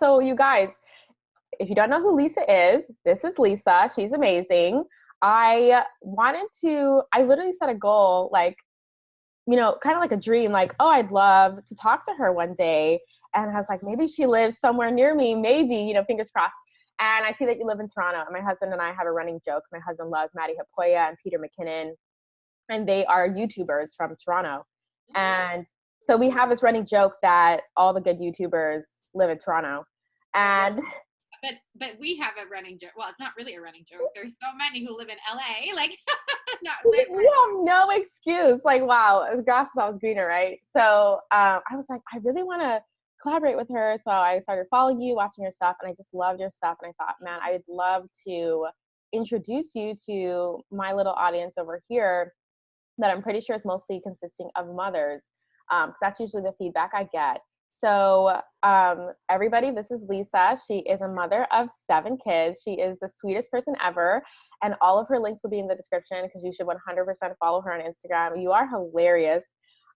So you guys, if you don't know who Lisa is, this is Lisa. She's amazing. I literally set a goal, like, kind of like a dream, like, oh, I'd love to talk to her one day. And I was like, maybe she lives somewhere near me, maybe, fingers crossed. And I see that you live in Toronto. And my husband and I have a running joke. My husband loves Maddie Hapoya and Peter McKinnon, and they are YouTubers from Toronto. And so we have this running joke that all the good YouTubers live in Toronto. And but we have a running joke. Well, it's not really a running joke. There's so many who live in LA. Like, we have no excuse. Like, wow, the grass is always greener, right? So I was like, I really want to collaborate with her. So I started following you, watching your stuff, and I just loved your stuff. And I thought, man, I'd love to introduce you to my little audience over here that I'm pretty sure is mostly consisting of mothers. That's usually the feedback I get. So everybody, this is Lisa. She is a mother of 7 kids. She is the sweetest person ever. And all of her links will be in the description because you should 100% follow her on Instagram. You are hilarious.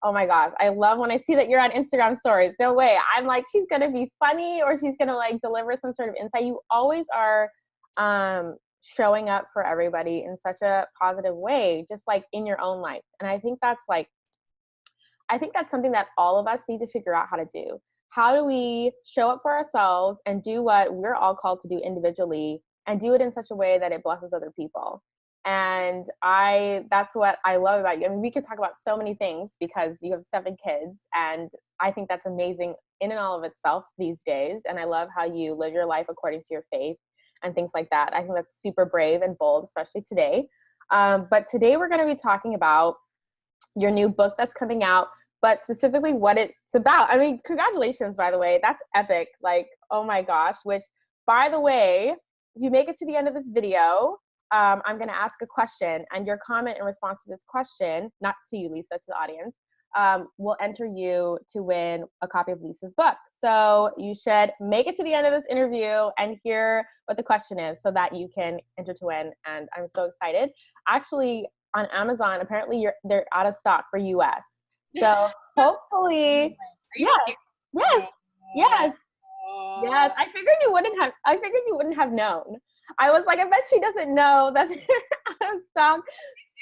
Oh my gosh. I love when I see that you're on Instagram stories. No way. I'm like, she's going to be funny or she's going to like deliver some sort of insight. You always are showing up for everybody in such a positive way, just like in your own life. And I think that's something that all of us need to figure out how to do. How do we show up for ourselves and do what we're all called to do individually and do it in such a way that it blesses other people? And that's what I love about you. I mean, we could talk about so many things because you have 7 kids, and I think that's amazing in and all of itself these days. And I love how you live your life according to your faith and things like that. I think that's super brave and bold, especially today. But today we're going to be talking about your new book that's coming out, but specifically what it's about. I mean, congratulations, by the way. That's epic. Like, oh my gosh, which, by the way, if you make it to the end of this video, I'm going to ask a question, and your comment in response to this question, not to you, Lisa, to the audience, will enter you to win a copy of Lisa's book. So you should make it to the end of this interview and hear what the question is so that you can enter to win. And I'm so excited. Actually, on Amazon, apparently they're out of stock for US. So hopefully, yes, yes, yes, yes. I figured you wouldn't have known. I was like, I bet she doesn't know that they're out of stock.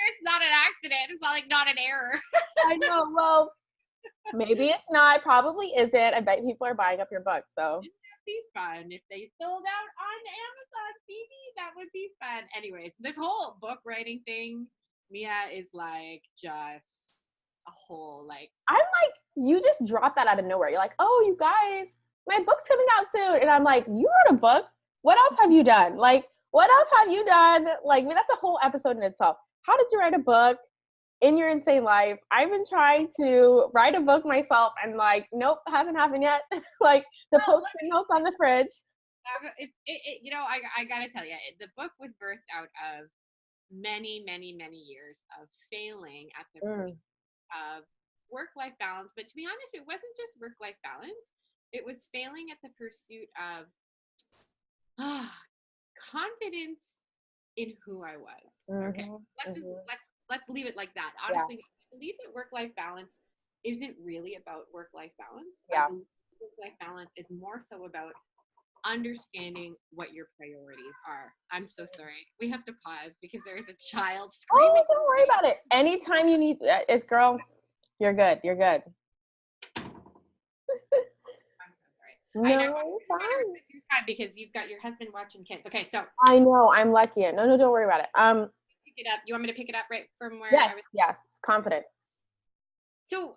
It's not an accident. It's not not an error. I know. Well, maybe it's not. Probably isn't. I bet people are buying up your book. So that'd be fun if they sold out on Amazon, baby. That would be fun. Anyways, this whole book writing thing, Mia, is like just a whole like. I'm like, you just dropped that out of nowhere. You're like, oh, you guys, my book's coming out soon, and I'm like, you wrote a book? What else have you done? Like, what else have you done? Like, I mean, that's a whole episode in itself. How did you write a book in your insane life? I've been trying to write a book myself, and like, nope, hasn't happened yet. Like the post-it notes on the fridge. I gotta tell you, the book was birthed out of many, many, many years of failing at the pursuit of work-life balance. But to be honest, it wasn't just work-life balance. It was failing at the pursuit of confidence in who I was. Okay, let's leave it like that. Honestly, I believe that work-life balance isn't really about work-life balance. Yeah, work-life balance is more so about understanding what your priorities are. I'm so sorry. We have to pause because there is a child screaming. Oh, don't worry about it. Anytime you need it, girl, you're good. You're good. No, I know, fine. Because you've got your husband watching kids. Okay, so I know, I'm lucky. No, don't worry about it. Pick it up. You want me to pick it up right from where yes, I was? Yes, confidence. So,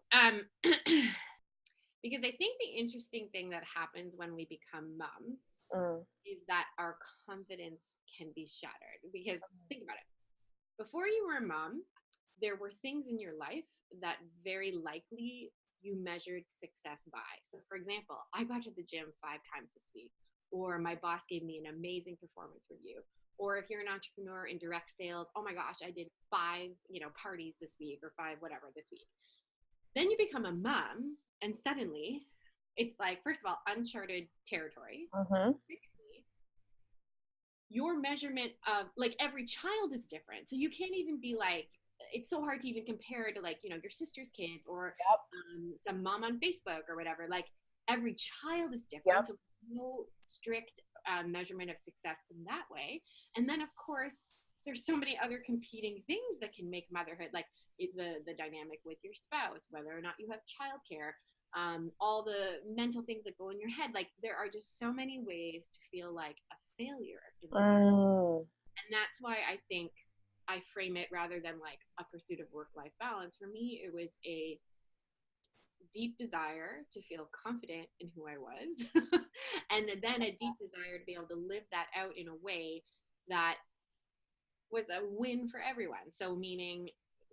because I think the interesting thing that happens when we become moms is that our confidence can be shattered. Because think about it. Before you were a mom, there were things in your life that very likely you measured success by. So for example, I got to the gym 5 times this week, or my boss gave me an amazing performance review. Or if you're an entrepreneur in direct sales, oh my gosh, I did 5, parties this week, or 5, whatever this week. Then you become a mom and suddenly it's like, first of all, uncharted territory. Your measurement of like every child is different. So you can't even be like, it's so hard to even compare to like, your sister's kids or some mom on Facebook or whatever. Like every child is different. So no strict measurement of success in that way. And then, of course, there's so many other competing things that can make motherhood, like the dynamic with your spouse, whether or not you have childcare, all the mental things that go in your head. Like there are just so many ways to feel like a failure in the world. And that's why I think I frame it rather than like a pursuit of work-life balance. For me, it was a deep desire to feel confident in who I was, and then a deep desire to be able to live that out in a way that was a win for everyone. So meaning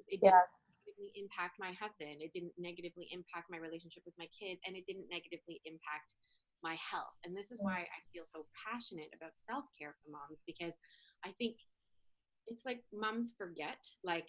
it didn't negatively impact my husband, it didn't negatively impact my relationship with my kids, and it didn't negatively impact my health. And this is why I feel so passionate about self-care for moms, because I think it's like moms forget, like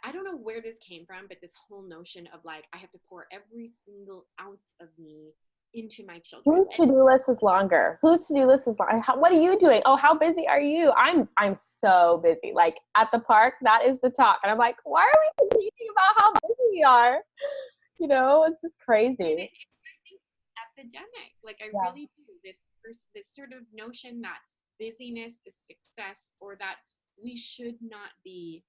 I don't know where this came from, but this whole notion of like I have to pour every single ounce of me into my children. Whose to-do list is longer? Whose to-do list is longer? What are you doing? Oh, how busy are you? I'm so busy. Like at the park, that is the talk. And I'm like, why are we thinking about how busy we are? You know, it's just crazy. It's epidemic. Like I really do. This sort of notion that busyness is success, or that we should not be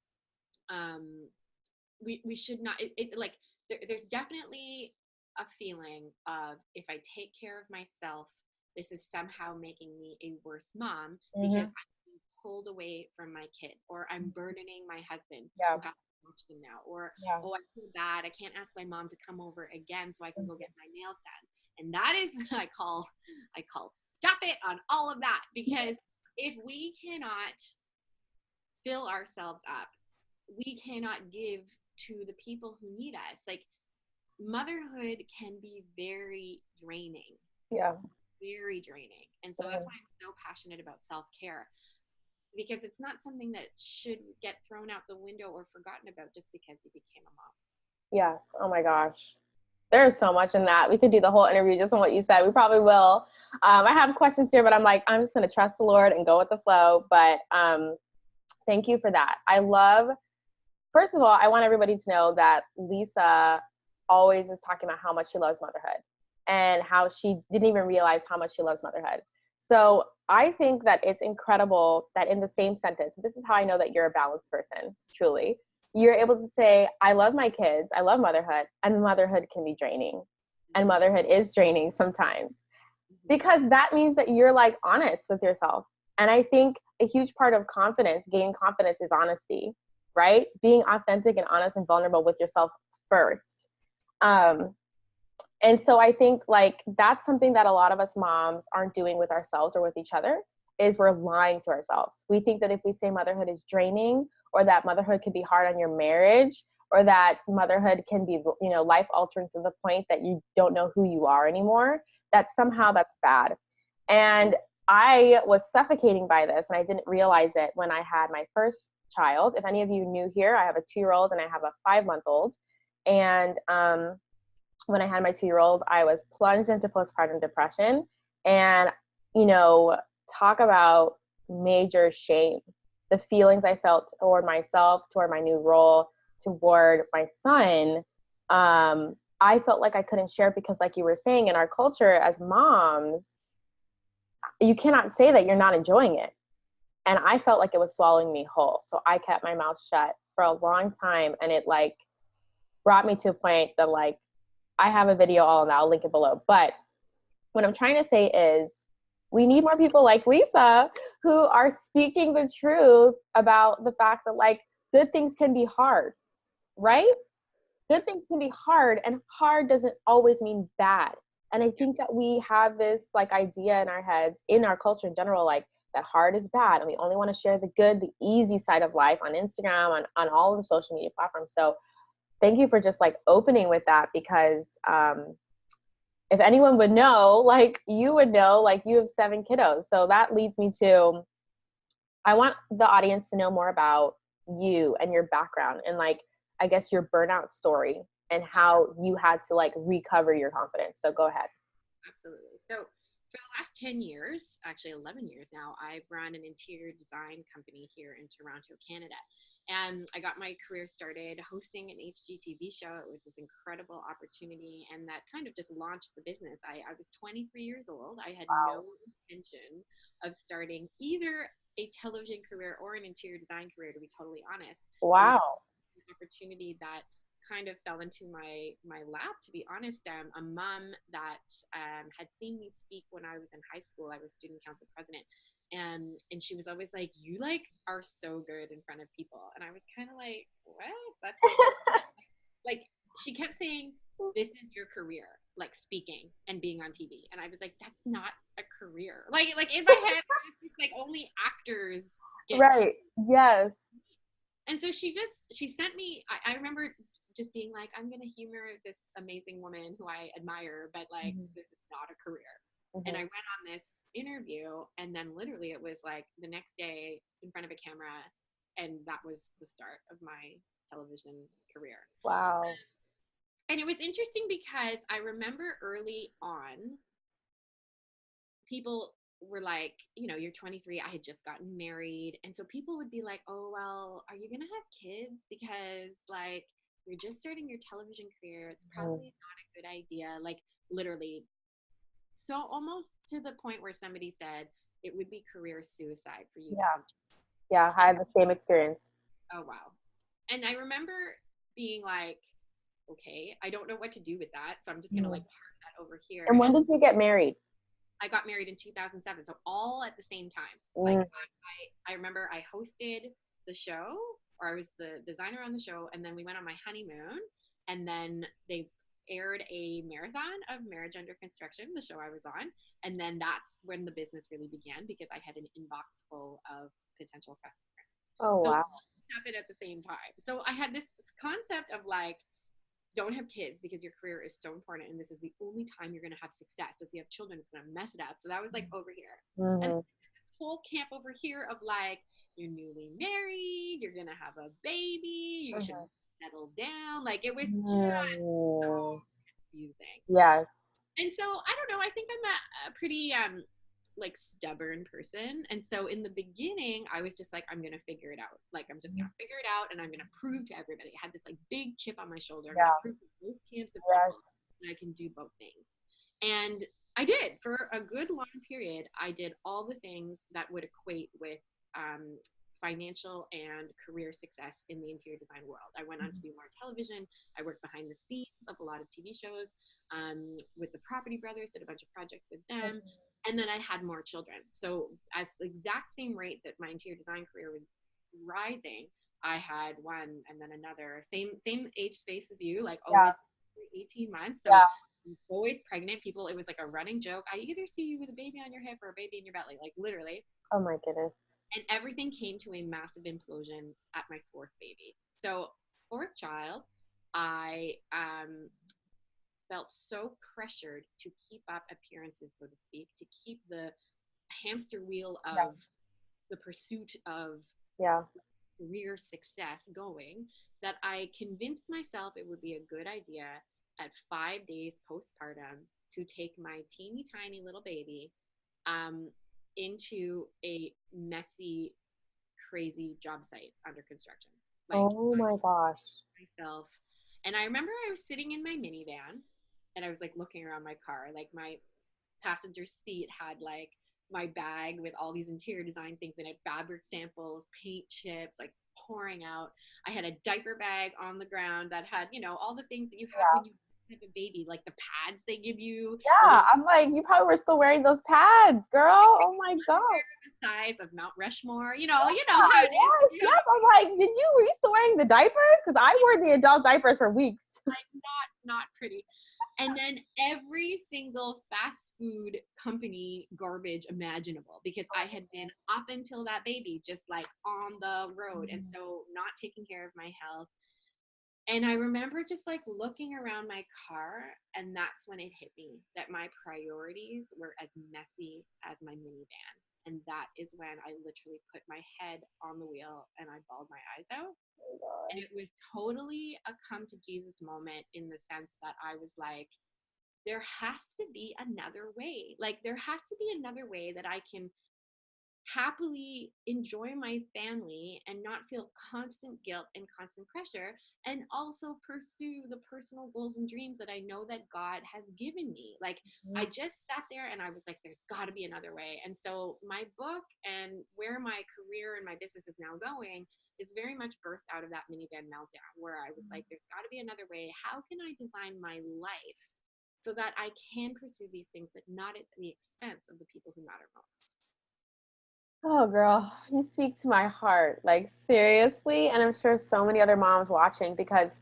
we should not like there's definitely a feeling of, if I take care of myself, this is somehow making me a worse mom because I'm being pulled away from my kids, or I'm burdening my husband who has to watch them now, or oh, I feel bad, I can't ask my mom to come over again so I can go get my nails done. And that is I call stop it on all of that, because if we cannot fill ourselves up, we cannot give to the people who need us. Like motherhood can be very draining. Yeah. Very draining. And so that's why I'm so passionate about self-care, because it's not something that should get thrown out the window or forgotten about just because you became a mom. Yes. Oh my gosh. There's so much in that. We could do the whole interview just on what you said. We probably will. I have questions here, but I'm like, I'm just going to trust the Lord and go with the flow. But thank you for that. First of all, I want everybody to know that Lisa always is talking about how much she loves motherhood and how she didn't even realize how much she loves motherhood. So I think that it's incredible that in the same sentence, this is how I know that you're a balanced person, truly. You're able to say, I love my kids, I love motherhood, and motherhood can be draining. And motherhood is draining sometimes. Because that means that you're like honest with yourself. And I think a huge part of confidence, gaining confidence, is honesty, right? Being authentic and honest and vulnerable with yourself first. And so I think like that's something that a lot of us moms aren't doing with ourselves or with each other, is we're lying to ourselves. We think that if we say motherhood is draining, or that motherhood can be hard on your marriage, or that motherhood can be, life altering to the point that you don't know who you are anymore, that somehow that's bad. And I was suffocating by this, and I didn't realize it when I had my first child. If any of you knew here, I have a 2-year-old and I have a 5-month-old. And when I had my 2-year-old, I was plunged into postpartum depression. And, talk about major shame. The feelings I felt toward myself, toward my new role, toward my son, I felt like I couldn't share, because like you were saying, in our culture as moms, you cannot say that you're not enjoying it. And I felt like it was swallowing me whole. So I kept my mouth shut for a long time. And it like brought me to a point that like, I have a video all, and I'll link it below. But what I'm trying to say is we need more people like Lisa who are speaking the truth about the fact that like good things can be hard, right? Good things can be hard, and hard doesn't always mean bad. And I think that we have this like idea in our heads, in our culture in general, like that hard is bad. And we only want to share the good, the easy side of life on Instagram, on all of the social media platforms. So thank you for just like opening with that, because if anyone would know, like you would know, like you have 7 kiddos. So that leads me to, I want the audience to know more about you and your background, and like, I guess your burnout story and how you had to like recover your confidence. So go ahead. Absolutely. So for the last 10 years, actually 11 years now, I've run an interior design company here in Toronto, Canada. And I got my career started hosting an HGTV show. It was this incredible opportunity, and that kind of just launched the business. I was 23 years old. I had no intention of starting either a television career or an interior design career, to be totally honest. It was Wow. an opportunity that kind of fell into my lap, to be honest. A mom that had seen me speak when I was in high school. I was student council president, and she was always like, you like are so good in front of people. And I was kind of like, what? That's like she kept saying, this is your career, like speaking and being on TV. And I was like, that's not a career. Like in my head, it's just like only actors get. Right. Yes. And so she sent me, I remember just being like, I'm going to humor this amazing woman who I admire, but like, this is not a career. And I went on this interview, and then literally it was like the next day in front of a camera, and that was the start of my television career. Wow. And it was interesting because I remember early on, people were like, you know, you're 23, I had just gotten married. And so people would be like, oh, well, are you going to have kids? Because like, you're just starting your television career. It's probably not a good idea. Like literally. So almost to the point where somebody said it would be career suicide for you. Yeah. Yeah. I had the same experience. Oh, wow. And I remember being like, okay, I don't know what to do with that. So I'm just going to like park that over here. And when did you get married? I got married in 2007. So all at the same time. Like I remember I hosted the show, or I was the designer on the show. And then we went on my honeymoon, and then they aired a marathon of Marriage Under Construction, the show I was on. And then that's when the business really began, because I had an inbox full of potential customers. Oh, wow. So it happened at the same time. So I had this concept of like, don't have kids because your career is so important, and this is the only time you're going to have success. So if you have children, it's going to mess it up. So that was like over here. And the whole camp over here of like, you're newly married, you're going to have a baby, you should settle down. Like it was just so confusing. Yes. And so I don't know, I think I'm a pretty like stubborn person. And so in the beginning, I was just like, I'm going to figure it out. Like, I'm just going to figure it out, and I'm going to prove to everybody. I had this like big chip on my shoulder. I'm going to prove to both camps of people that I can do both things. And I did. For a good long period, I did all the things that would equate with financial and career success in the interior design world. I went on to do more television. I worked behind the scenes of a lot of TV shows with the Property Brothers, did a bunch of projects with them. And then I had more children. So as the exact same rate that my interior design career was rising, I had one and then another, same age space as you, like always 18 months. So always pregnant. People, it was like a running joke. I either see you with a baby on your hip or a baby in your belly, like literally. Oh my goodness. And everything came to a massive implosion at my fourth baby. So fourth child, I felt so pressured to keep up appearances, so to speak, to keep the hamster wheel of the pursuit of career success going, that I convinced myself it would be a good idea at 5 days postpartum to take my teeny tiny little baby into a messy, crazy job site under construction. Like, oh my gosh. Myself. And I remember I was sitting in my minivan, and I was like looking around my car. Like my passenger seat had like my bag with all these interior design things in it, fabric samples, paint chips, like pouring out. I had a diaper bag on the ground that had, you know, all the things that you have when you have a baby, like the pads they give you. Yeah, I'm like, you probably were still wearing those pads, girl. Oh my gosh. The size of Mount Rushmore, you know how it is. Yep. I'm like, were you still wearing the diapers? Because I wore the adult diapers for weeks. Like not pretty. And then every single fast food company garbage imaginable, because I had been up until that baby just like on the road, and so not taking care of my health. And I remember just like looking around my car, and that's when it hit me that my priorities were as messy as my minivan. And that is when I literally put my head on the wheel and I bawled my eyes out. And it was totally a come to Jesus moment, in the sense that I was like, there has to be another way. Like there has to be another way that I can happily enjoy my family and not feel constant guilt and constant pressure, and also pursue the personal goals and dreams that I know that God has given me. Like, I just sat there and I was like, there's got to be another way. And so my book and where my career and my business is now going is very much birthed out of that minivan meltdown, where I was like, there's got to be another way. How can I design my life so that I can pursue these things, but not at the expense of the people who matter most? Oh, girl, you speak to my heart. Like, seriously. And I'm sure so many other moms watching, because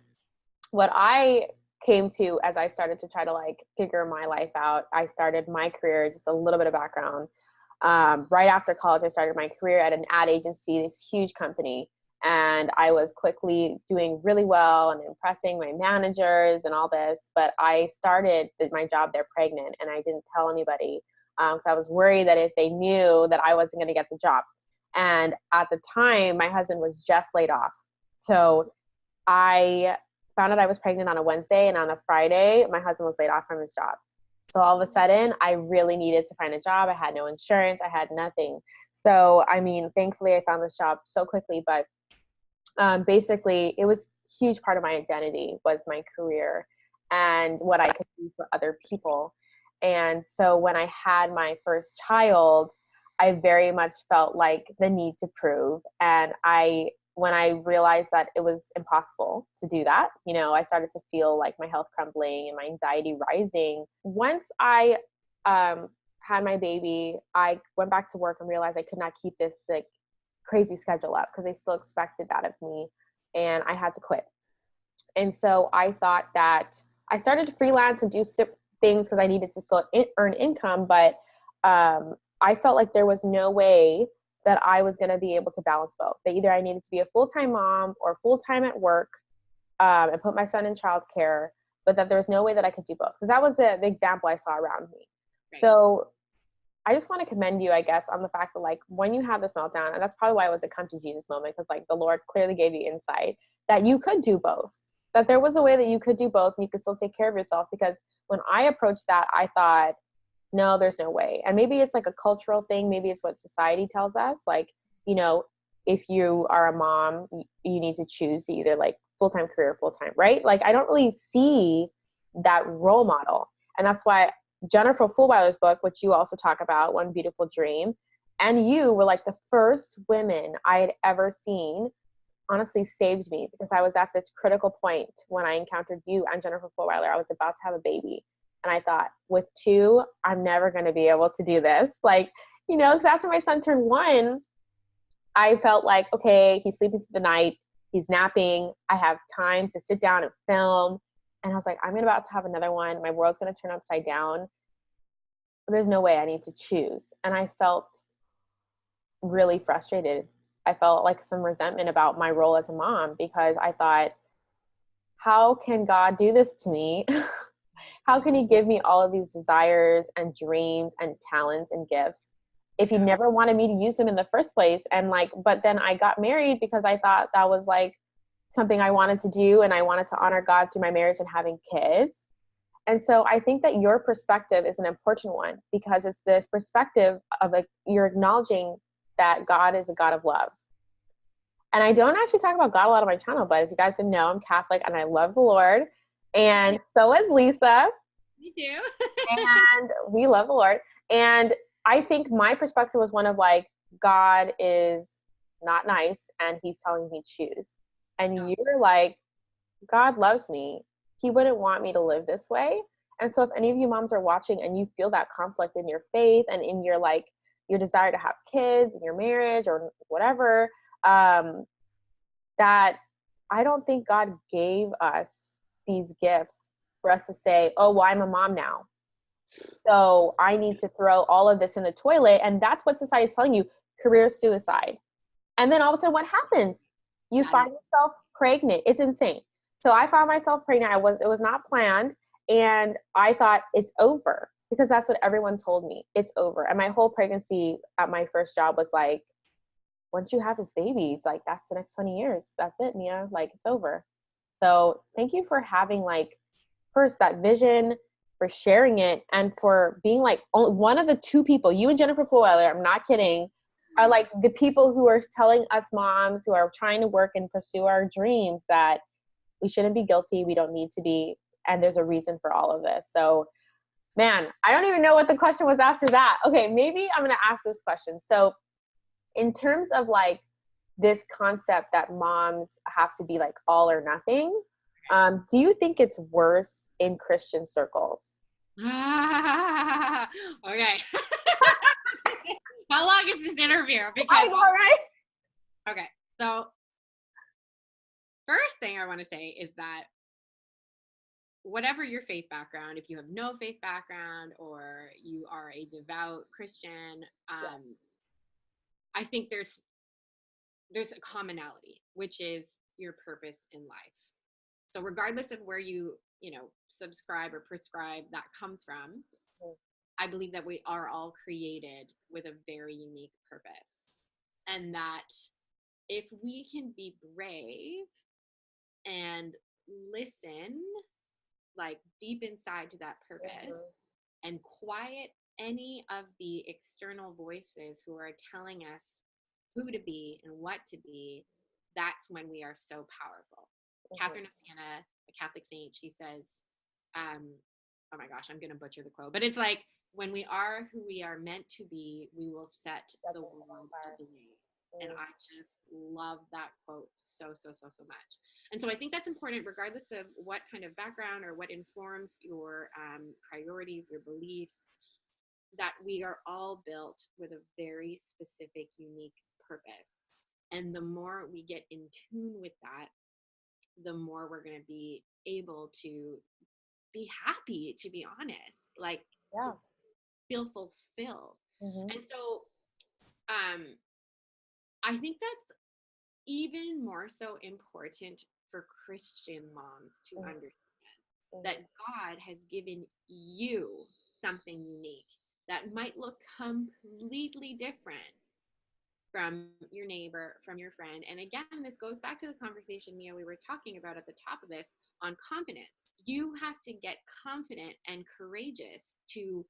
what I came to as I started to try to like figure my life out, I started my career, just a little bit of background. Right after college, I started my career at an ad agency, this huge company. And I was quickly doing really well and impressing my managers and all this. But I started my job there pregnant, and I didn't tell anybody because I was worried that if they knew, that I wasn't going to get the job. And at the time, my husband was just laid off. So I found out I was pregnant on a Wednesday, and on a Friday, my husband was laid off from his job. So all of a sudden, I really needed to find a job. I had no insurance. I had nothing. So, I mean, thankfully, I found this job so quickly. But basically, it was a huge part of my identity was my career and what I could do for other people. And so when I had my first child, I very much felt like the need to prove. And when I realized that it was impossible to do that, I started to feel like my health crumbling and my anxiety rising. Once I had my baby, I went back to work and realized I could not keep this like crazy schedule up because they still expected that of me, and I had to quit. And so I thought that I started to freelance and do things because I needed to still earn income, but I felt like there was no way that I was going to be able to balance both. That either I needed to be a full-time mom or full-time at work and put my son in childcare, but that there was no way that I could do both, because that was the example I saw around me. Right. So I just want to commend you, I guess, on the fact that like when you had this meltdown, and that's probably why it was a come to Jesus moment, because like the Lord clearly gave you insight that you could do both, that there was a way that you could do both and you could still take care of yourself. Because when I approached that, I thought, no, there's no way. And maybe it's like a cultural thing. Maybe it's what society tells us. Like, if you are a mom, you need to choose either like full-time career or full-time, right? Like, I don't really see that role model. And that's why Jennifer Fulwiler's book, which you also talk about, One Beautiful Dream, and you were like the first women I had ever seen, honestly saved me, because I was at this critical point when I encountered you and Jennifer Fulwiler. I was about to have a baby. And I thought, with two, I'm never going to be able to do this. Like, because after my son turned 1, I felt like, okay, he's sleeping through the night. He's napping. I have time to sit down and film. And I was like, I'm about to have another one. My world's going to turn upside down. There's no way, I need to choose. And I felt really frustrated. I felt like some resentment about my role as a mom, because I thought, how can God do this to me? How can he give me all of these desires and dreams and talents and gifts if he never wanted me to use them in the first place? And like, but then I got married because I thought that was like something I wanted to do, and I wanted to honor God through my marriage and having kids. And so I think that your perspective is an important one, because it's this perspective of like, you're acknowledging that God is a God of love. And I don't actually talk about God a lot on my channel, but if you guys didn't know, I'm Catholic and I love the Lord. And so is Lisa. Me too. And we love the Lord. And I think my perspective was one of like, God is not nice and he's telling me choose. And you're like, God loves me. He wouldn't want me to live this way. And so if any of you moms are watching and you feel that conflict in your faith and in your like your desire to have kids in your marriage or whatever, that I don't think God gave us these gifts for us to say, oh, well, I'm a mom now, so I need to throw all of this in the toilet. And that's what society is telling you, career suicide. And then all of a sudden what happens? You find yourself pregnant. It's insane. So I found myself pregnant. It was not planned. And I thought it's over, because that's what everyone told me. It's over. And my whole pregnancy at my first job was like, once you have this baby, it's like, that's the next 20 years. That's it, Mia. Like, it's over. So thank you for having like, first that vision, for sharing it, and for being like one of the 2 people, you and Jennifer Fulwiler, I'm not kidding, are like the people who are telling us moms who are trying to work and pursue our dreams that we shouldn't be guilty. We don't need to be. And there's a reason for all of this. So, man, I don't even know what the question was after that. Okay, maybe I'm going to ask this question. So in terms of like this concept that moms have to be like all or nothing, do you think it's worse in Christian circles? Okay. How long is this interview? Because I know, right? Okay, so first thing I want to say is that whatever your faith background, if you have no faith background or you are a devout Christian, I think there's a commonality, which is your purpose in life. So regardless of where you subscribe or prescribe that comes from, I believe that we are all created with a very unique purpose. And that if we can be brave and listen like deep inside to that purpose and quiet any of the external voices who are telling us who to be and what to be, that's when we are so powerful. Catherine of Siena, a Catholic saint, she says, oh my gosh, I'm going to butcher the quote, but it's like, when we are who we are meant to be, we will set the world ablaze. And I just love that quote so much. And so I think that's important, regardless of what kind of background or what informs your priorities, your beliefs, that we are all built with a very specific, unique purpose. And the more we get in tune with that, the more we're going to be able to be happy, to be honest, like to feel fulfilled. And so I think that's even more so important for Christian moms to understand that God has given you something unique that might look completely different from your neighbor, from your friend. And again, this goes back to the conversation, Mia, we were talking about at the top of this on confidence. You have to get confident and courageous to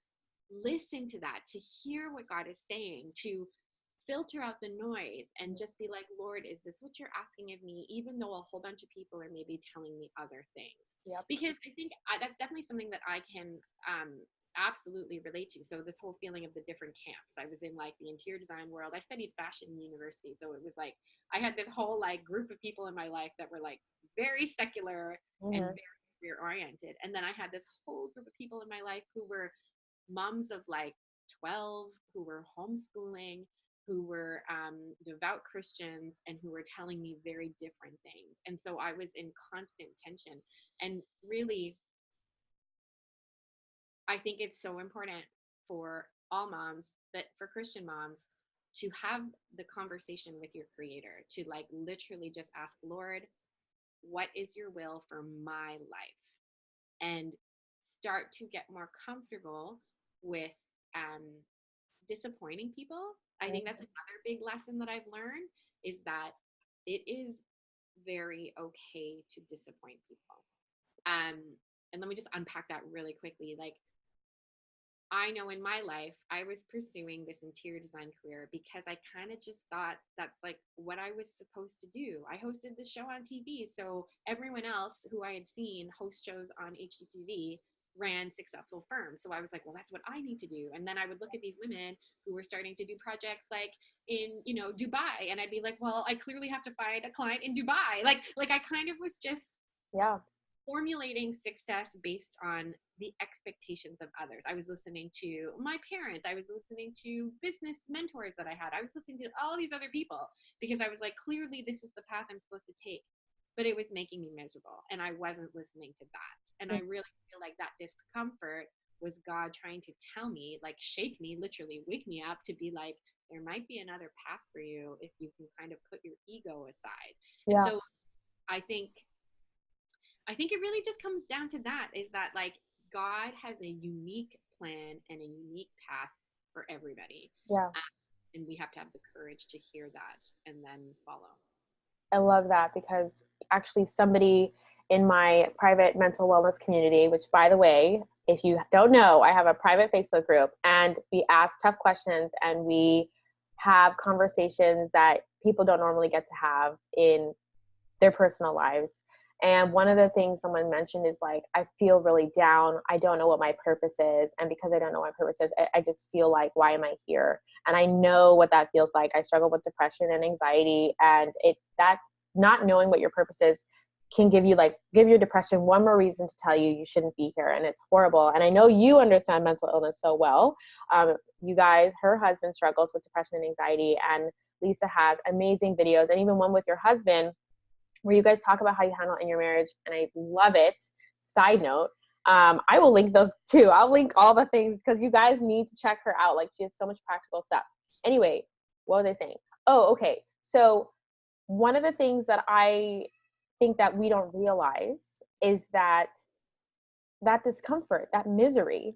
listen to that, to hear what God is saying, to filter out the noise and just be like, Lord, is this what you're asking of me? Even though a whole bunch of people are maybe telling me other things. Because I think that's definitely something that I can absolutely relate to. So this whole feeling of the different camps. I was in like the interior design world. I studied fashion in university. So it was like, I had this whole like group of people in my life that were like very secular and very career oriented. And then I had this whole group of people in my life who were moms of like 12, who were homeschooling, who were devout Christians, and who were telling me very different things. And so I was in constant tension. And really, I think it's so important for all moms, but for Christian moms, to have the conversation with your creator, to like literally just ask, Lord, what is your will for my life? And start to get more comfortable with disappointing people. I think that's another big lesson that I've learned, is that it is very okay to disappoint people. And let me just unpack that really quickly. Like, I know in my life, I was pursuing this interior design career because I kind of just thought that's like what I was supposed to do. I hosted the show on TV. So everyone else who I had seen host shows on HGTV ran successful firms. So I was like, well, that's what I need to do. And then I would look at these women who were starting to do projects like in, Dubai. And I'd be like, well, I clearly have to find a client in Dubai. Like I kind of was just formulating success based on the expectations of others. I was listening to my parents. I was listening to business mentors that I had. I was listening to all these other people because I was like, clearly this is the path I'm supposed to take. But it was making me miserable, and I wasn't listening to that. And I really feel like that discomfort was God trying to tell me, like shake me, literally wake me up to be like, there might be another path for you if you can kind of put your ego aside. And so I think it really just comes down to that, is that like God has a unique plan and a unique path for everybody. And we have to have the courage to hear that and then follow. I love that, because actually somebody in my private mental wellness community, which by the way, if you don't know, I have a private Facebook group, and we ask tough questions and we have conversations that people don't normally get to have in their personal lives. And one of the things someone mentioned is like, I feel really down. I don't know what my purpose is. And because I don't know what my purpose is, I just feel like, why am I here? And I know what that feels like. I struggle with depression and anxiety, and that not knowing what your purpose is can give your depression one more reason to tell you shouldn't be here. And it's horrible. And I know you understand mental illness so well. You guys, her husband struggles with depression and anxiety, and Lisa has amazing videos, and even one with your husband where you guys talk about how you handle it in your marriage, and I love it. Side note, I will link those too. I'll link all the things because you guys need to check her out. Like, she has so much practical stuff. Anyway, what was I saying? Oh, okay. So one of the things that I think that we don't realize is that discomfort, that misery.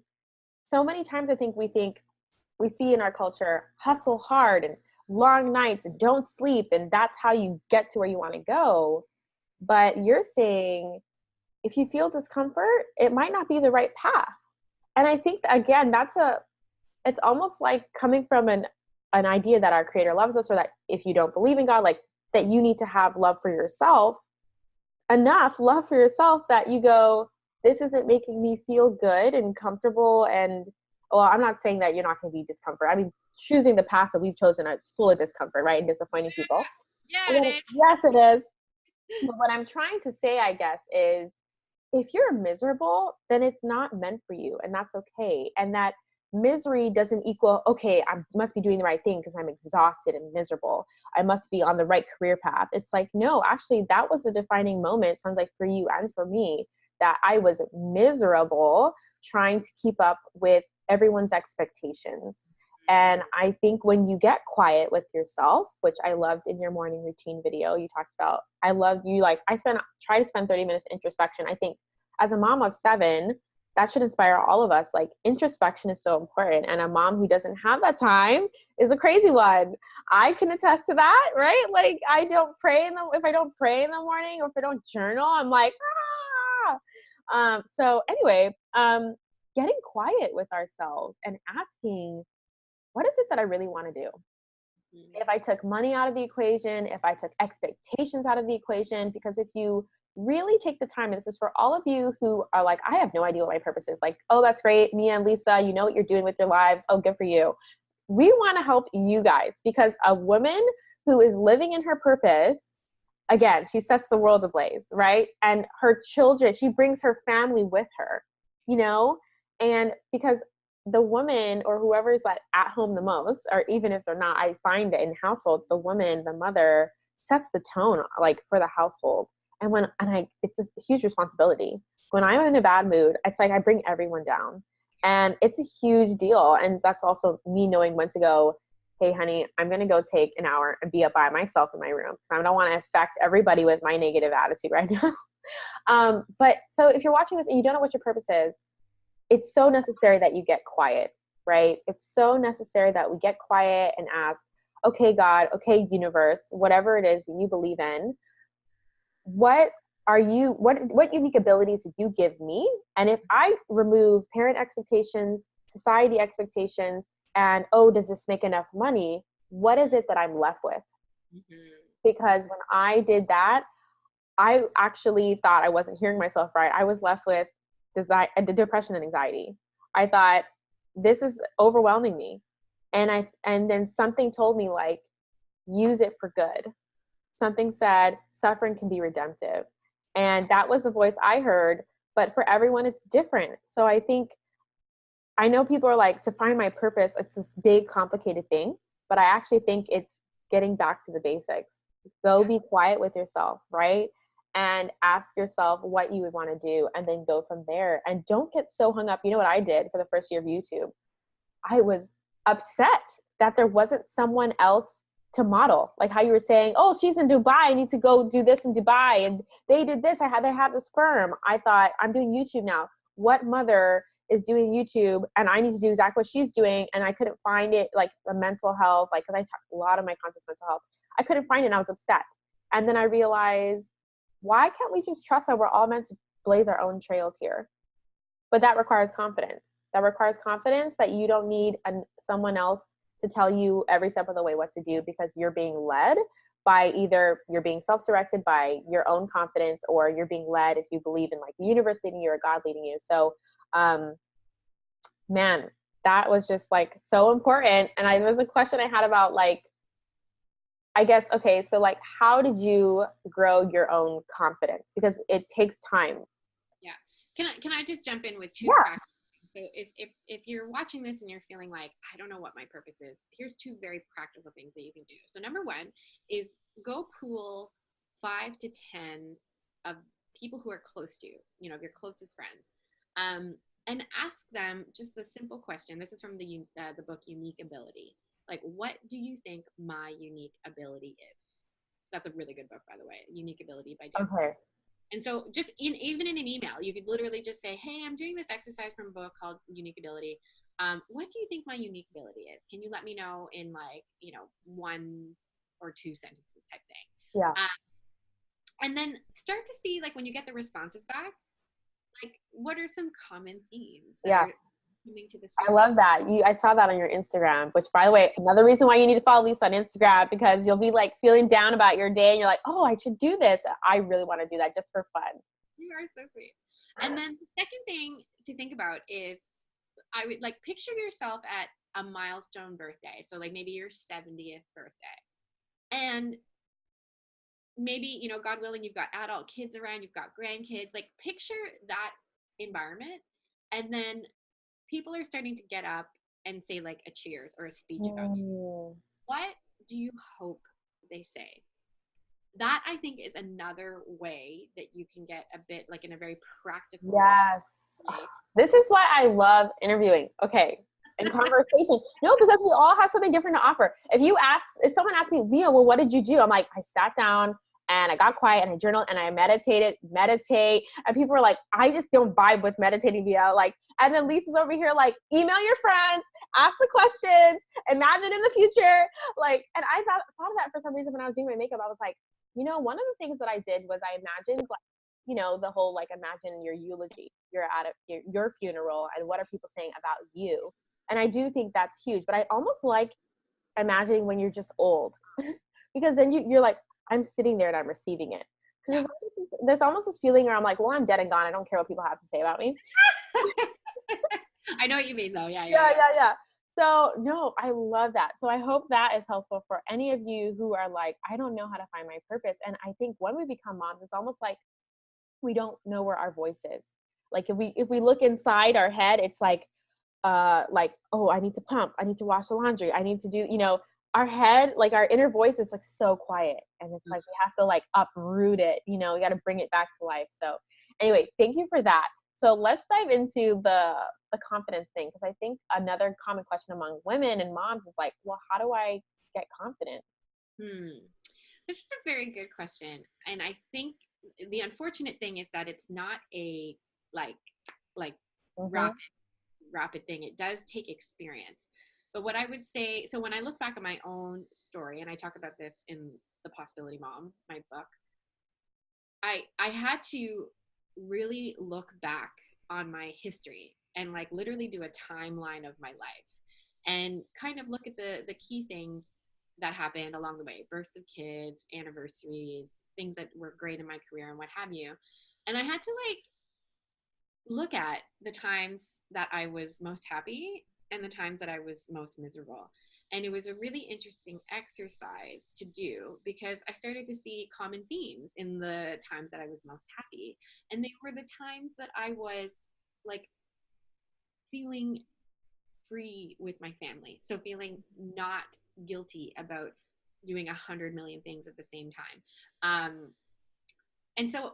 So many times I think we see in our culture, hustle hard and long nights and don't sleep, and that's how you get to where you want to go. But you're saying, if you feel discomfort, it might not be the right path. And I think, again, it's almost like coming from an idea that our creator loves us, or that if you don't believe in God, like that you need to have love for yourself, enough love for yourself that you go, this isn't making me feel good and comfortable. And well, I'm not saying that you're not going to be discomfort. I mean, choosing the path that we've chosen is full of discomfort, right? And disappointing people. Yeah, it is. Yes, it is. But what I'm trying to say, I guess, is if you're miserable, then it's not meant for you, and that's okay. And that misery doesn't equal, okay, I must be doing the right thing because I'm exhausted and miserable. I must be on the right career path. It's like, no, actually, that was a defining moment, sounds like for you and for me, that I was miserable trying to keep up with everyone's expectations. And I think when you get quiet with yourself, which I loved in your morning routine video, you talked about, I loved you, like, try to spend 30 minutes introspection. I think as a mom of 7, that should inspire all of us. Like, introspection is so important. And a mom who doesn't have that time is a crazy one. I can attest to that, right? Like, if I don't pray in the morning, or if I don't journal, I'm like, so anyway, getting quiet with ourselves and asking, what is it that I really want to do? If I took money out of the equation, if I took expectations out of the equation, because if you really take the time, and this is for all of you who are like, I have no idea what my purpose is. Like, oh, that's great. Mia and Lisa, you know what you're doing with your lives. Oh, good for you. We want to help you guys, because a woman who is living in her purpose, again, she sets the world ablaze, right? And her children, she brings her family with her, and because the woman, or whoever is like at home the most, or even if they're not, I find that in households, the woman, the mother, sets the tone, like, for the household. And it's a huge responsibility. When I'm in a bad mood, it's like I bring everyone down, and it's a huge deal. And that's also me knowing when to go, hey, honey, I'm going to go take an hour and be up by myself in my room, because I don't want to affect everybody with my negative attitude right now. But so if you're watching this and you don't know what your purpose is, it's so necessary that you get quiet, right? It's so necessary that we get quiet and ask, okay, God, okay, universe, whatever it is that you believe in, what unique abilities did you give me? And if I remove parent expectations, society expectations, and, oh, does this make enough money? What is it that I'm left with? Mm-hmm. Because when I did that, I actually thought I wasn't hearing myself right. I was left with depression and anxiety. I thought, this is overwhelming me. And then something told me, like, use it for good. Something said, suffering can be redemptive. And that was the voice I heard. But for everyone, it's different. So I know people are like, to find my purpose, it's this big, complicated thing. But I actually think it's getting back to the basics. Go be quiet with yourself, right? And ask yourself what you would want to do, and then go from there. And don't get so hung up. You know what I did for the first year of YouTube? I was upset that there wasn't someone else to model. Like how you were saying, oh, she's in Dubai, I need to go do this in Dubai. And they did this, they have this firm. I thought, I'm doing YouTube now. What mother is doing YouTube and I need to do exactly what she's doing? And I couldn't find it, like the mental health, like, because I talk a lot of my content's mental health. I couldn't find it, and I was upset. And then I realized, why can't we just trust that we're all meant to blaze our own trails here? But that requires confidence. That requires confidence that you don't need someone else to tell you every step of the way what to do, because you're being led by, either you're being self-directed by your own confidence, or you're being led if you believe in like the universe leading you or God leading you. So man, that was just like so important. And there was a question I had about like, I guess, okay, so like, how did you grow your own confidence? Because it takes time. Yeah. Can I just jump in with two Yeah. practical things? So if you're watching this and you're feeling like, I don't know what my purpose is, here's two very practical things that you can do. So number one is go pool 5 to 10 of people who are close to you, of your closest friends. And ask them just the simple question. This is from the book Unique Ability. Like, what do you think my unique ability is? That's a really good book, by the way. Unique Ability by Dan. Okay. And so just even in an email, you could literally just say, hey, I'm doing this exercise from a book called Unique Ability. What do you think my unique ability is? Can you let me know in like, 1 or 2 sentences type thing? Yeah. And then start to see, like, when you get the responses back, like, what are some common themes that are coming to the surface? I love that. I saw that on your Instagram, which, by the way, another reason why you need to follow Lisa on Instagram, because you'll be like feeling down about your day and you're like, oh, I should do this. I really want to do that just for fun. You are so sweet. And then the second thing to think about is, I would like picture yourself at a milestone birthday. So like maybe your 70th birthday. And maybe, God willing, you've got adult kids around, you've got grandkids. Like, picture that environment. And then people are starting to get up and say like a cheers or a speech about you. What do you hope they say? That, I think, is another way that you can get a bit like in a very practical Yes. way. This is why I love interviewing. Okay. And conversation. No, because we all have something different to offer. If someone asked me, Leah, well, what did you do? I'm like, I sat down and I got quiet and I journaled and I meditate. And people are like, I just don't vibe with meditating, Leah. Like, and then Lisa's over here, like, email your friends, ask the questions, imagine in the future. Like, and I thought of that for some reason when I was doing my makeup. I was like, one of the things that I did was I imagined, like, the whole, like, imagine your eulogy, you're at your funeral, and what are people saying about you? And I do think that's huge, but I almost like imagining when you're just old, because then you're like, I'm sitting there and I'm receiving it. Because there's almost this feeling where I'm like, well, I'm dead and gone. I don't care what people have to say about me. I know what you mean, though. Yeah. So, no, I love that. So I hope that is helpful for any of you who are like, I don't know how to find my purpose. And I think when we become moms, it's almost like we don't know where our voice is. Like, if we look inside our head, it's like, oh, I need to pump, I need to wash the laundry, I need to do, our head, like our inner voice is like so quiet, and it's like we have to like uproot it, we got to bring it back to life. So anyway, thank you for that. So let's dive into the confidence thing, because I think another common question among women and moms is like, well, how do I get confident? This is a very good question. And I think the unfortunate thing is that it's not a like rapid thing. It does take experience. But what I would say, so when I look back at my own story, and I talk about this in The Possibility Mom, my book, I had to really look back on my history and like literally do a timeline of my life and kind of look at the key things that happened along the way: births of kids, anniversaries, things that were great in my career, and what have you. And I had to like look at the times that I was most happy and the times that I was most miserable. And it was a really interesting exercise to do, because I started to see common themes in the times that I was most happy. And they were the times that I was like feeling free with my family. So feeling not guilty about doing 100 million things at the same time. And so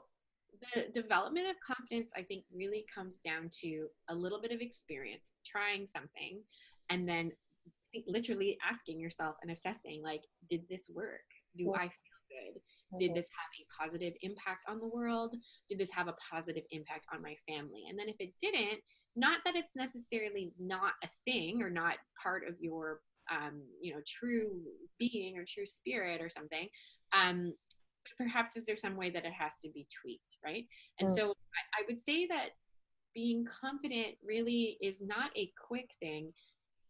the development of confidence, I think, really comes down to a little bit of experience, trying something, and then literally asking yourself and assessing, like, did this work? Do I feel good? Did this have a positive impact on the world? Did this have a positive impact on my family? And then if it didn't, not that it's necessarily not a thing or not part of your, true being or true spirit or something, perhaps is there some way that it has to be tweaked, right? And so I would say that being confident really is not a quick thing.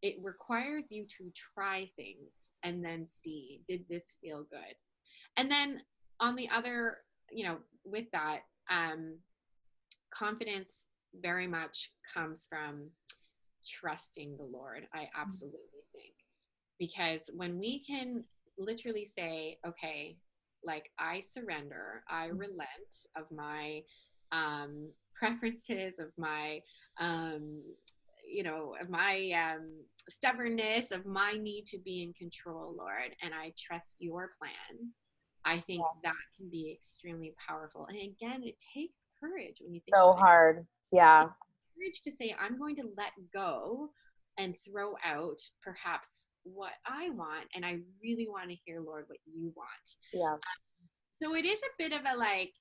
it requires you to try things and then see, did this feel good? And then on the other, with that, confidence very much comes from trusting the Lord. I absolutely think, because when we can literally say, okay, like I surrender, I relent of my preferences, of my of my stubbornness, of my need to be in control, Lord, and I trust your plan. I think that can be extremely powerful. And again, it takes courage when you think So about it. hard. Yeah. Courage to say, I'm going to let go and throw out perhaps what I want. And I really want to hear, Lord, what you want. Yeah. So it is a bit of a like,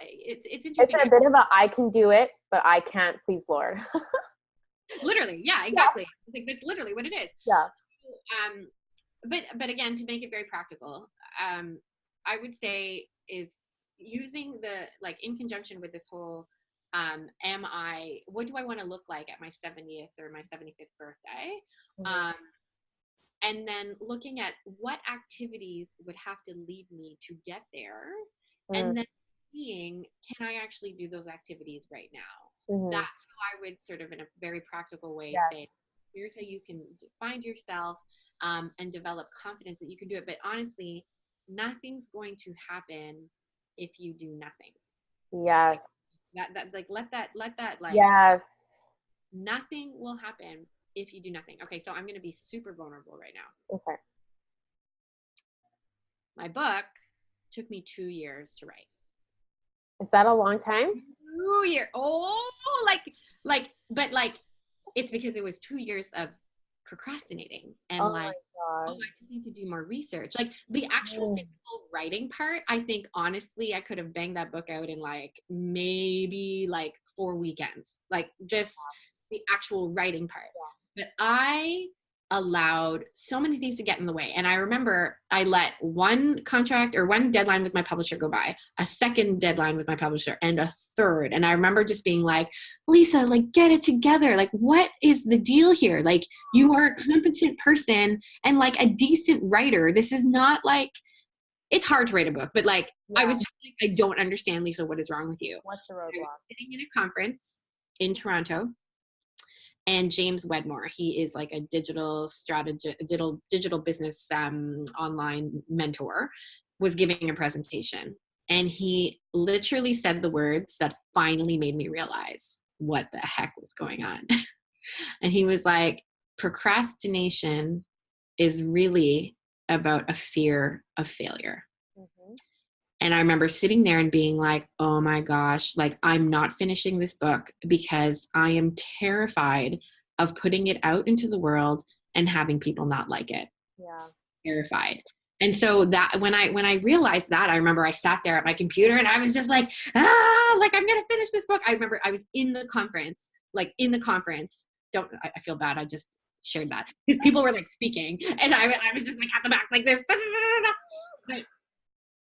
it's interesting. It's a bit of a, I can do it, but I can't, please, Lord. Literally. Yeah, exactly. Yeah. I think that's literally what it is. Yeah. But again, to make it very practical, I would say is using the, like, in conjunction with this whole, what do I want to look like at my 70th or my 75th birthday? Mm-hmm. And then looking at what activities would have to lead me to get there. And then seeing, can I actually do those activities right now? Mm-hmm. That's how I would sort of, in a very practical way, say, here's how you can find yourself and develop confidence that you can do it. But honestly, nothing's going to happen if you do nothing. Yes. Let that yes. Nothing will happen if you do nothing. Okay, so I'm going to be super vulnerable right now. Okay. My book took me 2 years to write. Is that a long time? 2 years. Oh, but it's because it was 2 years of procrastinating and I need to do more research. Like the actual physical writing part, I think honestly, I could have banged that book out in like maybe like 4 weekends, like just the actual writing part. But I allowed so many things to get in the way. And I remember I let one contract or one deadline with my publisher go by, a second deadline with my publisher, and a third. And I remember just being like, Lisa, like, get it together. Like, what is the deal here? Like, you are a competent person and like a decent writer. This is not like, it's hard to write a book, but like, I was just like, I don't understand, Lisa, what is wrong with you? What's the roadblock? Sitting in a conference in Toronto. And James Wedmore, he is like a digital strategy, digital business online mentor, was giving a presentation. And he literally said the words that finally made me realize what the heck was going on. And he was like, procrastination is really about a fear of failure. Mm-hmm. And I remember sitting there and being like, oh my gosh, like I'm not finishing this book because I am terrified of putting it out into the world and having people not like it. Yeah. Terrified. And so that when I realized that, I remember I sat there at my computer and I was just like, like I'm going to finish this book. I remember I was in the conference. I feel bad. I just shared that because people were like speaking and I was just like at the back like this. But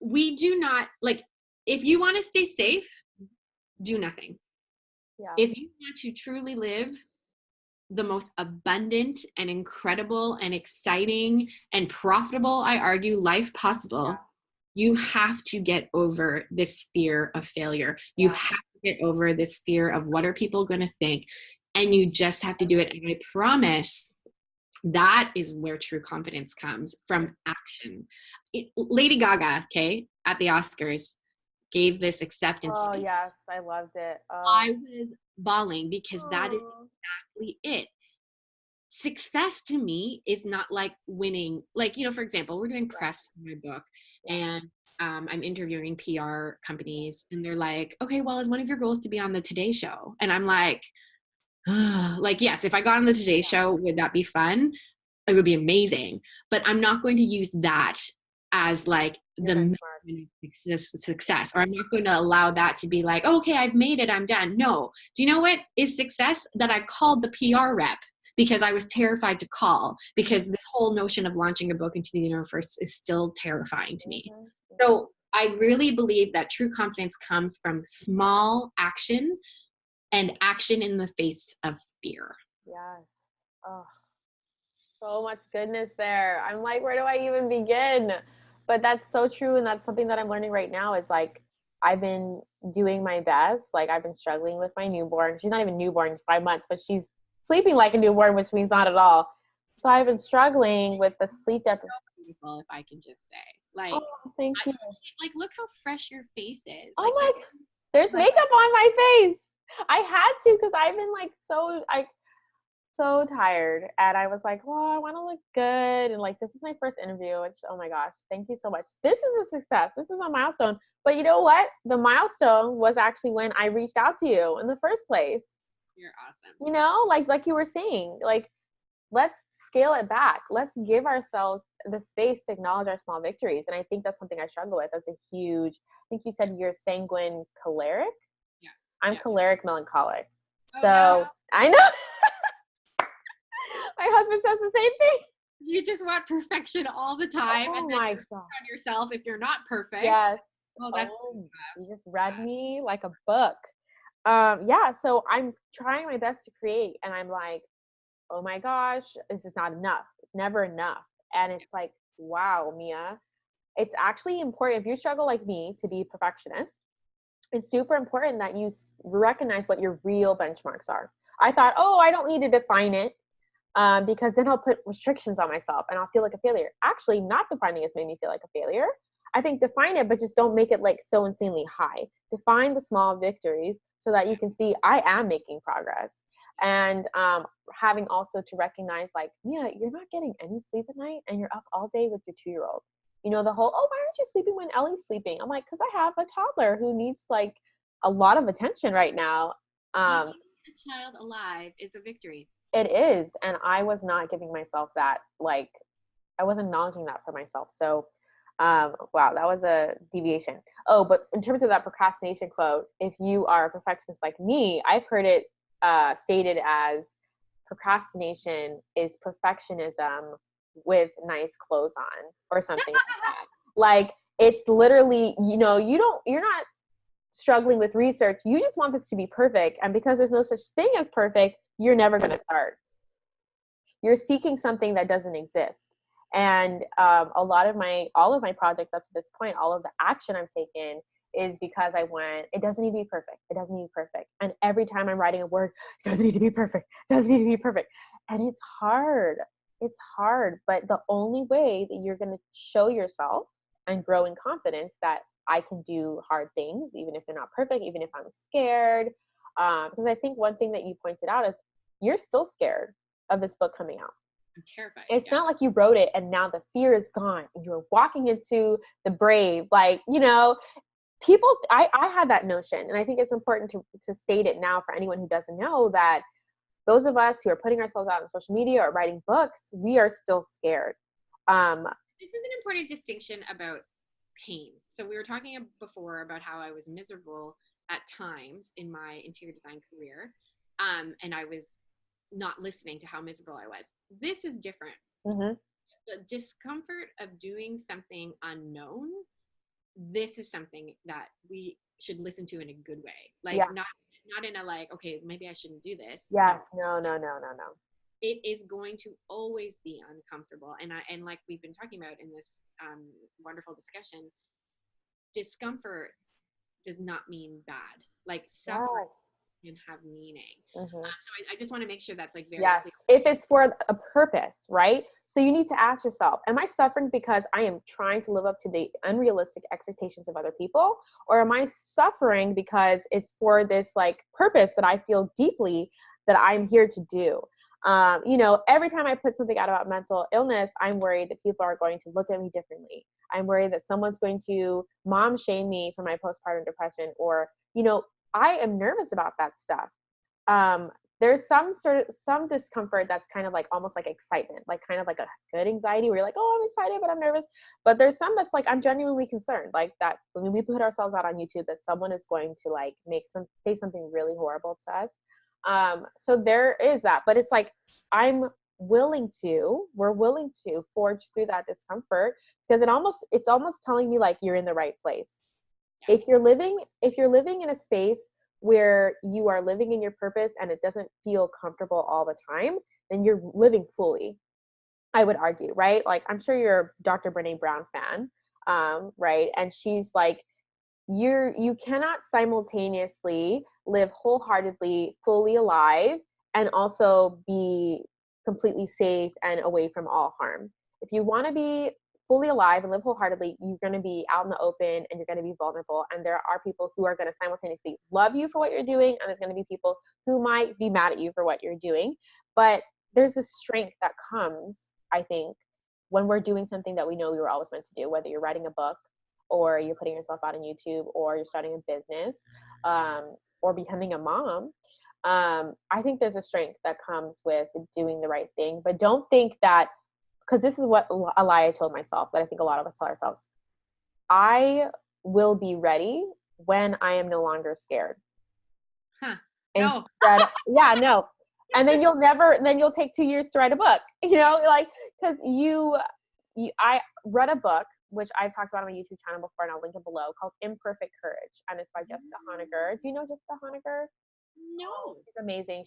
we do not, like, if you want to stay safe, do nothing. Yeah. If you want to truly live the most abundant and incredible and exciting and profitable, I argue, life possible, you have to get over this fear of failure. You have to get over this fear of what are people going to think. And you just have to do it. And I promise that is where true confidence comes from, action. Lady Gaga, okay, at the Oscars, gave this acceptance speech. Yes, I loved it. I was bawling because that is exactly it. Success to me is not like winning. Like, for example, we're doing press for my book and I'm interviewing PR companies and they're like, okay, well, is one of your goals to be on the Today Show? And I'm like, like, yes, if I got on the Today Show, would that be fun? It would be amazing. But I'm not going to use that as like the success, or I'm not going to allow that to be like, oh, okay, I've made it, I'm done. No. Do you know what is success? That I called the PR rep because I was terrified to call, because this whole notion of launching a book into the universe is still terrifying to me. So I really believe that true confidence comes from small action, and action in the face of fear. Yes. Oh, So much goodness there. I'm like, where do I even begin? But that's so true. And that's something that I'm learning right now is like, I've been doing my best. Like, I've been struggling with my newborn. She's not even newborn, 5 months, but she's sleeping like a newborn, which means not at all. So I've been struggling with the sleep deprivation. So beautiful, if I can just say. Like, Oh, thank you. like, look how fresh your face is. Oh Like, my, there's like, makeup on my face. I had to because I've been like so tired, and I was like, well, I want to look good, and like this is my first interview, which, oh my gosh, thank you so much. This is a success. This is a milestone. But you know what, the milestone was actually when I reached out to you in the first place. you're awesome. You know, like you were saying, like, let's scale it back. Let's give ourselves the space to acknowledge our small victories. And I think that's something I struggle with. That's a huge, I think you said you're sanguine choleric. Yeah. I'm choleric melancholic. Oh, So wow. I know my husband says the same thing. You just want perfection all the time, Oh and then my you're God. on yourself if you're not perfect. Yes. Well, that's You just read me like a book. Yeah, so I'm trying my best to create, and I'm like, oh my gosh, this is not enough. It's never enough. And it's like, wow, Mia, it's actually important if you struggle like me to be a perfectionist. It's super important that you recognize what your real benchmarks are. I thought, oh, I don't need to define it, because then I'll put restrictions on myself and I'll feel like a failure. Actually, not defining has made me feel like a failure. I think define it, but just don't make it like so insanely high. Define the small victories so that you can see I am making progress. And having also to recognize, like, yeah, you're not getting any sleep at night and you're up all day with your 2-year-old. You know, the whole, oh, why aren't you sleeping when Ellie's sleeping? I'm like, because I have a toddler who needs like a lot of attention right now. keeping a child alive is a victory. It is. And I was not giving myself that, like, I wasn't acknowledging that for myself. So, wow, that was a deviation. Oh, but in terms of that procrastination quote, if you are a perfectionist like me, I've heard it stated as procrastination is perfectionism with nice clothes on or something like that. Like, it's literally, you know, you're not struggling with research. You just want this to be perfect. And because there's no such thing as perfect, you're never going to start. You're seeking something that doesn't exist. And all of my projects up to this point, all of the action I've taken is because I went, it doesn't need to be perfect. It doesn't need to be perfect. And every time I'm writing a word, it doesn't need to be perfect. It doesn't need to be perfect. And it's hard. It's hard. But the only way that you're going to show yourself and grow in confidence that I can do hard things, even if they're not perfect, even if I'm scared. Because I think one thing that you pointed out is you're still scared of this book coming out. I'm terrified. It's not like you wrote it and now the fear is gone and you're walking into the brave. Like, you know, people, I had that notion, and I think it's important to state it now for anyone who doesn't know that those of us who are putting ourselves out on social media or writing books, we are still scared. This is an important distinction about pain. So we were talking before about how I was miserable at times in my interior design career, and I was not listening to how miserable I was. This is different. Mm-hmm. The discomfort of doing something unknown, this is something that we should listen to in a good way. Like, yes. not in a like, okay, maybe I shouldn't do this. Yes. No. It is going to always be uncomfortable. And like we've been talking about in this wonderful discussion, discomfort does not mean bad. Like, suffering can have meaning. Mm-hmm. So I just want to make sure that's like very yes. clear. If it's for a purpose, right? So you need to ask yourself, am I suffering because I am trying to live up to the unrealistic expectations of other people? Or am I suffering because it's for this like purpose that I feel deeply that I'm here to do? You know, every time I put something out about mental illness, I'm worried that people are going to look at me differently. I'm worried that someone's going to mom shame me for my postpartum depression, or, you know, I am nervous about that stuff. There's some discomfort that's kind of like almost like excitement, like kind of like a good anxiety where you're like, oh, I'm excited, but I'm nervous. But there's some that's like, I'm genuinely concerned, like that when we put ourselves out on YouTube, that someone is going to like say something really horrible to us. So there is that, but it's like, we're willing to forge through that discomfort because it's almost telling me like you're in the right place. If you're living in a space where you are living in your purpose and it doesn't feel comfortable all the time, then you're living fully. I would argue, right? Like, I'm sure you're a Dr. Brene Brown fan, right? And she's like, you cannot simultaneously live wholeheartedly, fully alive, and also be completely safe and away from all harm. If you want to be fully alive and live wholeheartedly, you're going to be out in the open and you're going to be vulnerable. And there are people who are going to simultaneously love you for what you're doing, and there's going to be people who might be mad at you for what you're doing. But there's this strength that comes, I think, when we're doing something that we know we were always meant to do, whether you're writing a book, or you're putting yourself out on YouTube, or you're starting a business, or becoming a mom. I think there's a strength that comes with doing the right thing. But don't think that, because this is what a lie I told myself, that I think a lot of us tell ourselves: I will be ready when I am no longer scared. Huh. No. Instead, yeah, no. And then you'll take 2 years to write a book, like, because I read a book, which I've talked about on my YouTube channel before, and I'll link it below, called Imperfect Courage. And it's by Jessica Honegger. Do you know Jessica Honegger? No. She's amazing.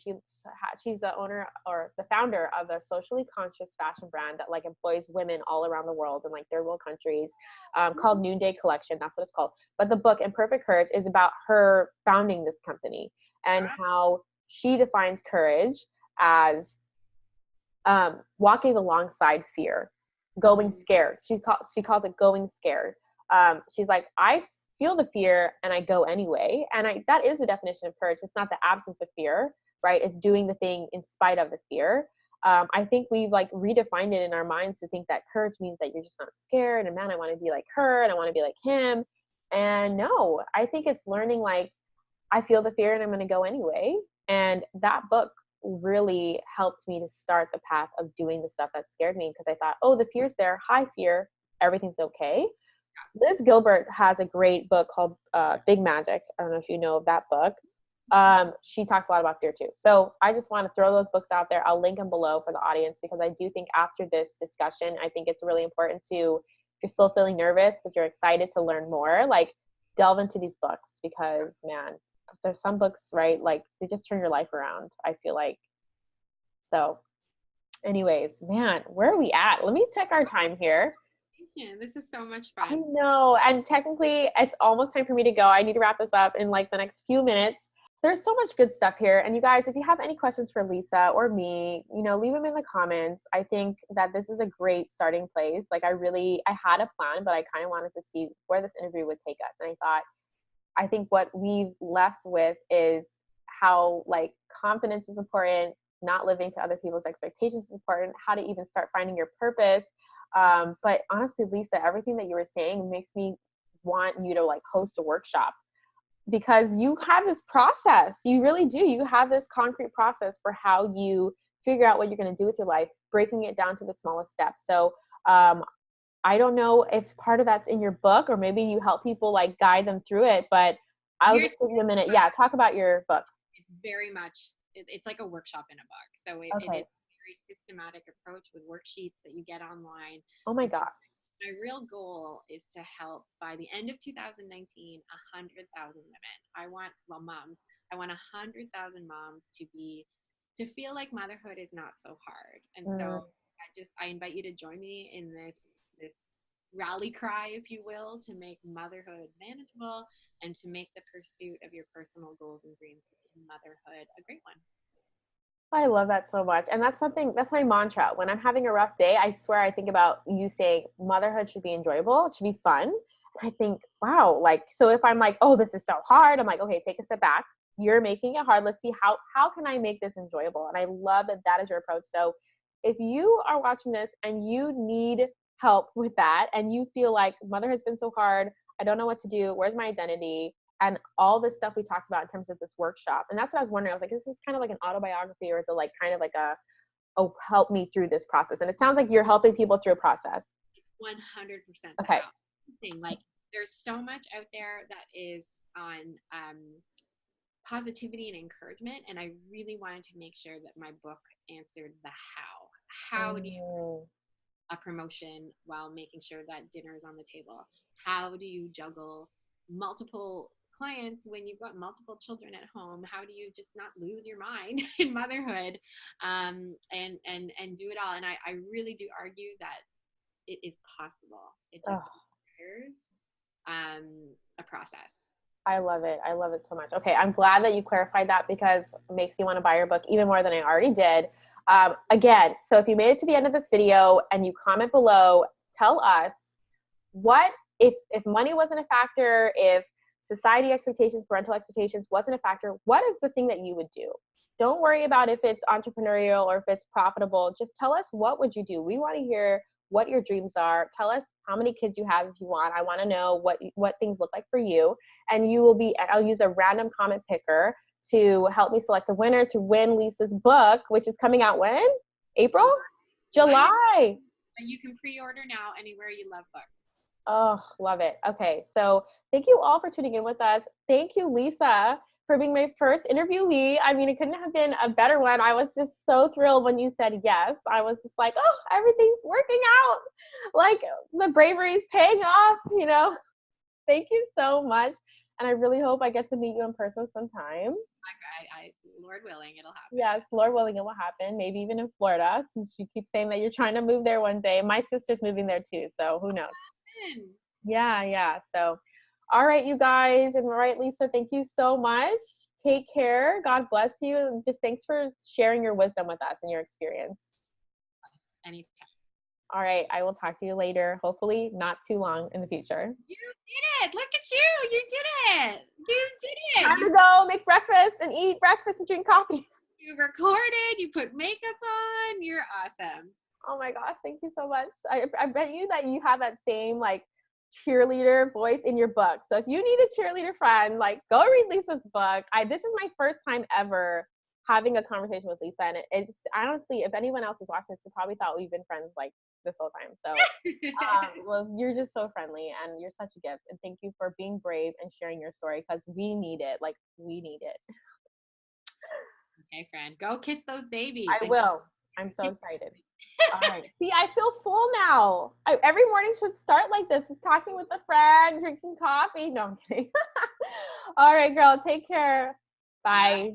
She's the owner or the founder of a socially conscious fashion brand that like employs women all around the world in like third world countries, called Noonday Collection. That's what it's called. But the book Imperfect Courage is about her founding this company and how she defines courage as walking alongside fear, going scared. She calls it going scared. She's like, I feel the fear and I go anyway. And that is the definition of courage. It's not the absence of fear, right? It's doing the thing in spite of the fear. I think we've like redefined it in our minds to think that courage means that you're just not scared and man, I want to be like her and I want to be like him. And no, I think it's learning like, I feel the fear and I'm going to go anyway. And that book really helped me to start the path of doing the stuff that scared me, because I thought, oh, the fear's there. Hi, fear. Everything's okay. Liz Gilbert has a great book called Big Magic. I don't know if you know of that book. She talks a lot about fear too. So I just want to throw those books out there. I'll link them below for the audience, because I do think after this discussion, I think it's really important to, if you're still feeling nervous, but you're excited to learn more, like delve into these books, because man, there's some books, right? Like they just turn your life around, I feel like. So anyways, man, where are we at? Let me check our time here. Yeah, this is so much I fun. know. And technically it's almost time for me to go. I need to wrap this up in like the next few minutes. There's so much good stuff here. And you guys, if you have any questions for Lisa or me, leave them in the comments. I think that this is a great starting place. Like I had a plan, but I kind of wanted to see where this interview would take us. And I think what we've left with is how like confidence is important, not living to other people's expectations is important, how to even start finding your purpose. But honestly, Lisa, everything that you were saying makes me want you to like host a workshop, because you have this process. You really do. You have this concrete process for how you figure out what you're going to do with your life, breaking it down to the smallest steps. So I don't know if part of that's in your book, or maybe you help people like guide them through it, but I'll just give you a minute. Yeah, talk about your book. It's very much, it's like a workshop in a book. So it is Okay. a very systematic approach with worksheets that you get online. Oh my gosh. My real goal is to help, by the end of 2019, 100,000 women. Moms. I want 100,000 moms to feel like motherhood is not so hard. And so I invite you to join me in this rally cry, if you will, to make motherhood manageable and to make the pursuit of your personal goals and dreams in motherhood a great one. I love that so much. And that's my mantra. When I'm having a rough day, I swear I think about you saying motherhood should be enjoyable. It should be fun. And I think, wow, like, so if I'm like, oh, this is so hard, I'm like, okay, take a step back. You're making it hard. Let's see how can I make this enjoyable? And I love that is your approach. So if you are watching this and you need help with that, and you feel like motherhood's been so hard, I don't know what to do, where's my identity? And all this stuff we talked about in terms of this workshop. And that's what I was wondering. I was like, is this kind of like an autobiography, or is it like kind of like oh, help me through this process? And it sounds like you're helping people through a process. 100%. Okay. Like there's so much out there that is on positivity and encouragement. And I really wanted to make sure that my book answered the how. How do you a promotion while making sure that dinner is on the table? How do you juggle multiple clients, when you've got multiple children at home, how do you just not lose your mind in motherhood, and do it all? And I really do argue that it is possible. It just requires a process. I love it. I love it so much. Okay, I'm glad that you clarified that because it makes me want to buy your book even more than I already did. Again, so if you made it to the end of this video and you comment below, tell us what, if money wasn't a factor, if society expectations, parental expectations wasn't a factor, what is the thing that you would do? Don't worry about if it's entrepreneurial or if it's profitable. Just tell us, what would you do? We want to hear what your dreams are. Tell us how many kids you have if you want. I want to know what things look like for you. And I'll use a random comment picker to help me select a winner to win Lisa's book, which is coming out when? April? July. You can pre-order now anywhere you love books. Oh, love it. Okay, so thank you all for tuning in with us. Thank you, Lisa, for being my first interviewee. I mean, it couldn't have been a better one. I was just so thrilled when you said yes. I was just like, oh, everything's working out. Like, the bravery is paying off, you know? Thank you so much. And I really hope I get to meet you in person sometime. Lord willing, it'll happen. Yes, Lord willing, it will happen. Maybe even in Florida, since you keep saying that you're trying to move there one day. My sister's moving there too, so who knows? Yeah. So, all right, you guys. And right, Lisa, thank you so much. Take care. God bless you. Just thanks for sharing your wisdom with us and your experience. Anytime. All right. I will talk to you later. Hopefully not too long in the future. You did it. Look at you. You did it. You did it. Time to go make breakfast and eat breakfast and drink coffee. You recorded. You put makeup on. You're awesome. Oh my gosh. Thank you so much. I bet you that you have that same like cheerleader voice in your book. So if you need a cheerleader friend, like go read Lisa's book. This is my first time ever having a conversation with Lisa. And it's honestly, if anyone else is watching this, you probably thought we've been friends like this whole time. So well, you're just so friendly and you're such a gift. And thank you for being brave and sharing your story because we need it. Like we need it. Okay, friend. Go kiss those babies. I will. I'm so excited. All right. See, I feel full now. Every morning should start like this, talking with a friend, drinking coffee. No, I'm kidding. All right, girl. Take care. Bye.